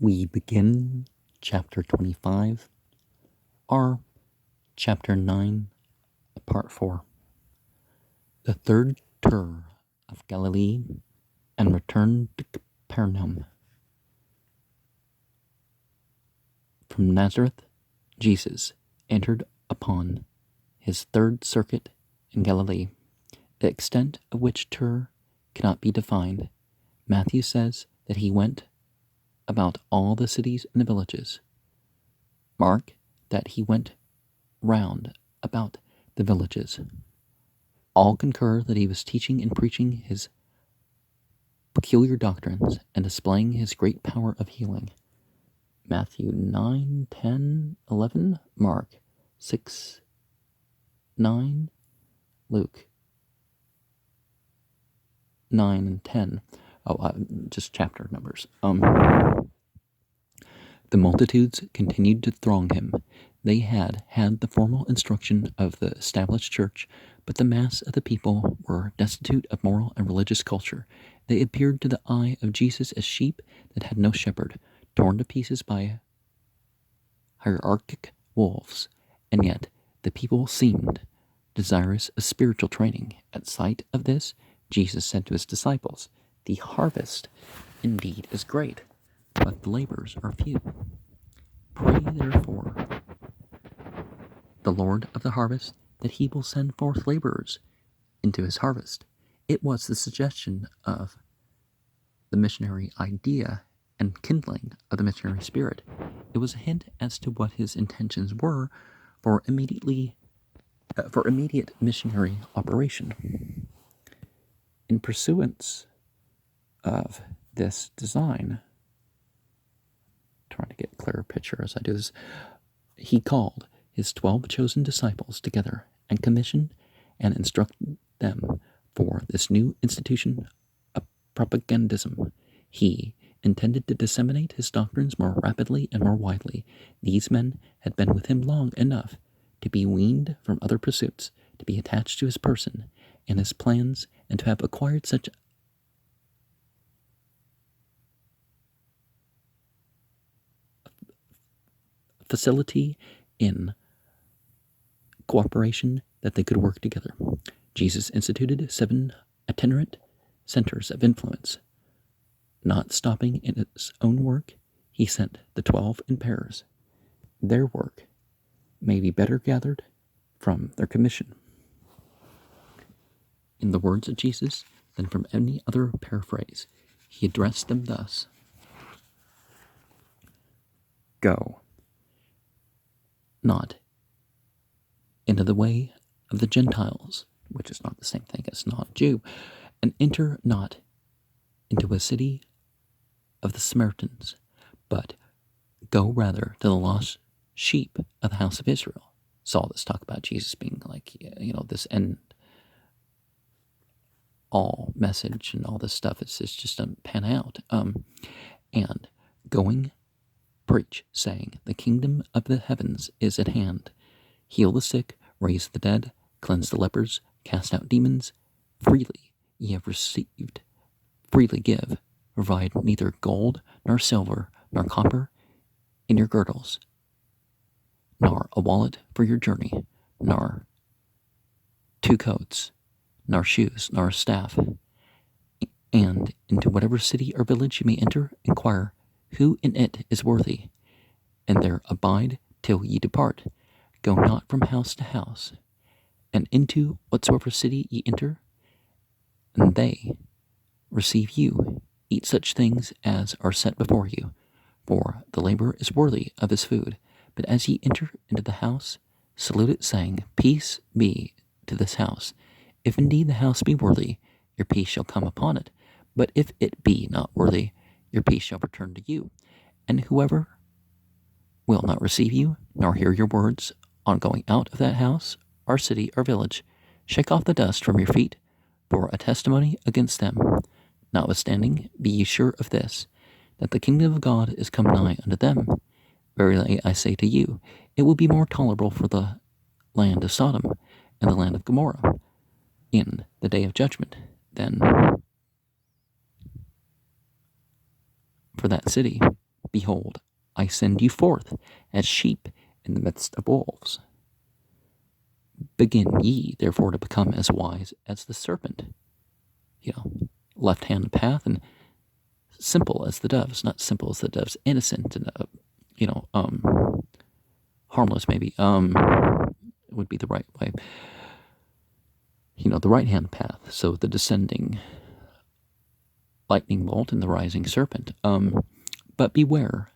We begin chapter 25, or chapter 9, part 4. The third tour of Galilee and return to Capernaum. From Nazareth, Jesus entered upon his third circuit in Galilee, the extent of which tour cannot be defined. Matthew says that he went about all the cities and the villages. Mark that he went round about the villages. All concur that he was teaching and preaching his peculiar doctrines and displaying his great power of healing. Matthew 9, 10, 11, Mark 6, 9, Luke 9 and 10. Just chapter numbers. The multitudes continued to throng him. They had the formal instruction of the established church, but the mass of the people were destitute of moral and religious culture. They appeared to the eye of Jesus as sheep that had no shepherd, torn to pieces by hierarchic wolves, and yet the people seemed desirous of spiritual training. At sight of this, Jesus said to his disciples, "The harvest indeed is great, but the laborers are few. Pray therefore the Lord of the harvest that he will send forth laborers into his harvest." It was the suggestion of the missionary idea and kindling of the missionary spirit. It was a hint as to what his intentions were for immediate missionary operation. In pursuance of this design, trying to get a clearer picture as I do this, he called his 12 chosen disciples together and commissioned and instructed them for this new institution of propagandism. He intended to disseminate his doctrines more rapidly and more widely. These men had been with him long enough to be weaned from other pursuits, to be attached to his person and his plans, and to have acquired such facility in cooperation that they could work together. Jesus instituted 7 itinerant centers of influence. Not stopping in his own work, he sent the 12 in pairs. Their work may be better gathered from their commission, in the words of Jesus, than from any other paraphrase. He addressed them thus: "Go not into the way of the Gentiles," which is not the same thing as not Jew, "and enter not into a city of the Samaritans, but go rather to the lost sheep of the house of Israel." So all this talk about Jesus being like, this end all message and all this stuff, it's just doesn't pan out. And going, preach, saying, "The kingdom of the heavens is at hand. Heal the sick, raise the dead, cleanse the lepers, cast out demons. Freely ye have received, freely give. Provide neither gold, nor silver, nor copper in your girdles, nor a wallet for your journey, nor 2 coats, nor shoes, nor a staff. And into whatever city or village you may enter, inquire who in it is worthy, and there abide till ye depart. Go not from house to house. And into whatsoever city ye enter, and they receive you, eat such things as are set before you, for the laborer is worthy of his food. But as ye enter into the house, salute it, saying, Peace be to this house. If indeed the house be worthy, your peace shall come upon it. But if it be not worthy, your peace shall return to you. And whoever will not receive you, nor hear your words, on going out of that house, or city, or village, shake off the dust from your feet for a testimony against them. Notwithstanding, be ye sure of this, that the kingdom of God is come nigh unto them. Verily I say to you, it will be more tolerable for the land of Sodom and the land of Gomorrah in the day of judgment than for that city. Behold, I send you forth as sheep in the midst of wolves. Begin ye, therefore, to become as wise as the serpent. Left-hand path, and simple as the doves. Not simple as the doves, innocent and, harmless maybe, would be the right way. The right-hand path, so the descending lightning bolt and the rising serpent. But beware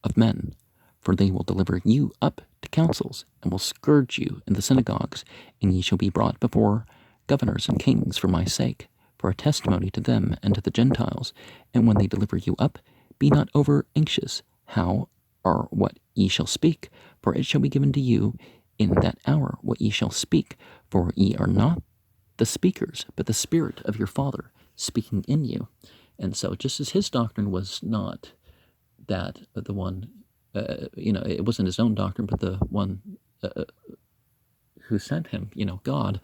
of men, for they will deliver you up to councils, and will scourge you in the synagogues, and ye shall be brought before governors and kings for my sake, for a testimony to them and to the Gentiles. And when they deliver you up, be not over anxious how or what ye shall speak, for it shall be given to you in that hour what ye shall speak, for ye are not the speakers, but the Spirit of your Father speaking in you. And so just as his doctrine was not that the one, it wasn't his own doctrine, but the one who sent him, God,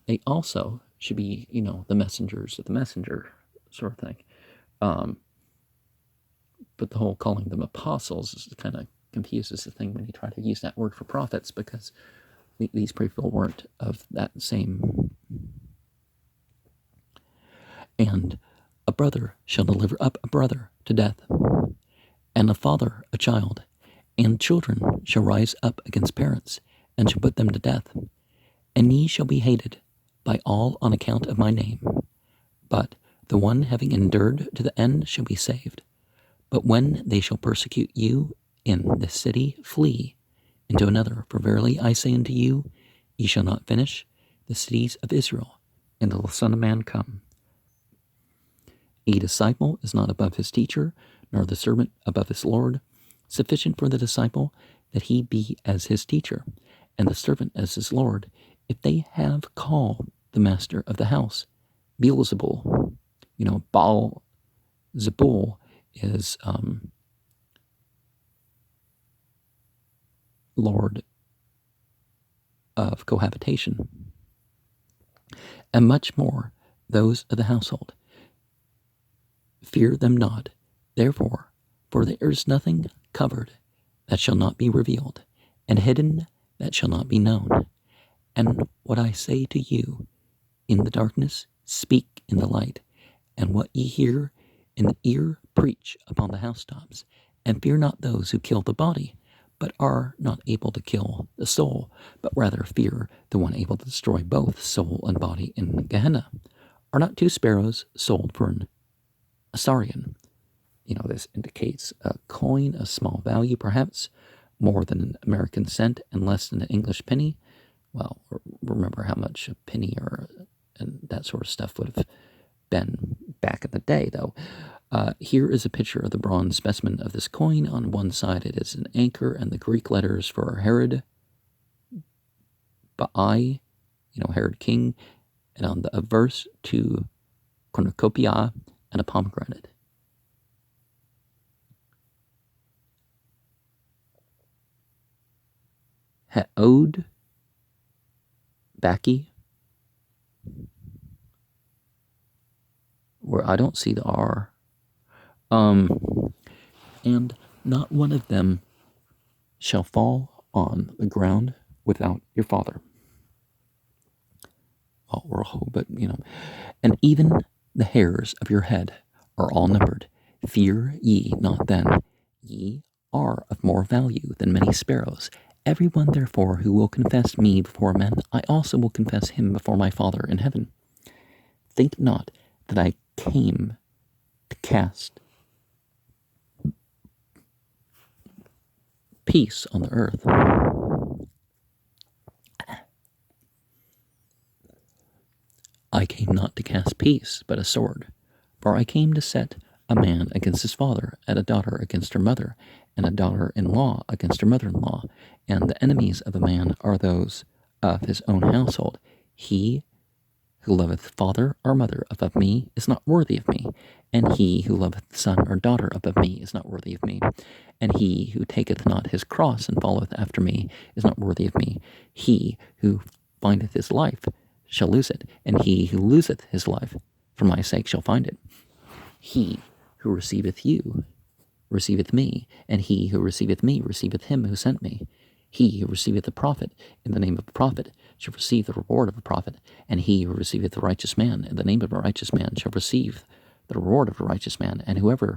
they also should be, the messengers of the messenger sort of thing. But the whole calling them apostles is kind of confuses the thing when you try to use that word for prophets, because these people weren't of that same. And a brother shall deliver up a brother to death, and a father a child, and children shall rise up against parents, and shall put them to death. And ye shall be hated by all on account of my name. But the one having endured to the end shall be saved. But when they shall persecute you in this city, flee into another. For verily I say unto you, ye shall not finish the cities of Israel until the Son of Man come. A disciple is not above his teacher, nor the servant above his Lord. Sufficient for the disciple that he be as his teacher, and the servant as his Lord. If they have called the master of the house Beelzebul, Baal Zebul is Lord of cohabitation, and much more those of the household. Fear them not, therefore, for there is nothing covered that shall not be revealed, and hidden that shall not be known. And what I say to you in the darkness, speak in the light, and what ye hear in the ear, preach upon the housetops. And fear not those who kill the body, but are not able to kill the soul, but rather fear the one able to destroy both soul and body in Gehenna. Are not 2 sparrows sold for an asarion? This indicates a coin of small value, perhaps more than an American cent and less than an English penny. Well, remember how much a penny and that sort of stuff would have been back in the day, though. Here is a picture of the bronze specimen of this coin. On one side it is an anchor and the Greek letters for Herod, Baai, Herod king, and on the verse to cornucopia and a pomegranate. Heod, Baki, where I don't see the R. And not one of them shall fall on the ground without your Father. But and even the hairs of your head are all numbered. Fear ye not then, ye are of more value than many sparrows. Everyone therefore who will confess me before men, I also will confess him before my Father in heaven. Think not that I came to cast peace on the earth. I came not to cast peace, but a sword. For I came to set a man against his father, and a daughter against her mother, and a daughter-in-law against her mother-in-law. And the enemies of a man are those of his own household. He who loveth father or mother above me is not worthy of me, and he who loveth son or daughter above me is not worthy of me. And he who taketh not his cross and followeth after me is not worthy of me. He who findeth his life shall lose it, and he who loseth his life for my sake shall find it. He who receiveth you receiveth me, and he who receiveth me receiveth him who sent me. He who receiveth a prophet in the name of a prophet shall receive the reward of a prophet, and he who receiveth a righteous man in the name of a righteous man shall receive the reward of a righteous man, and whoever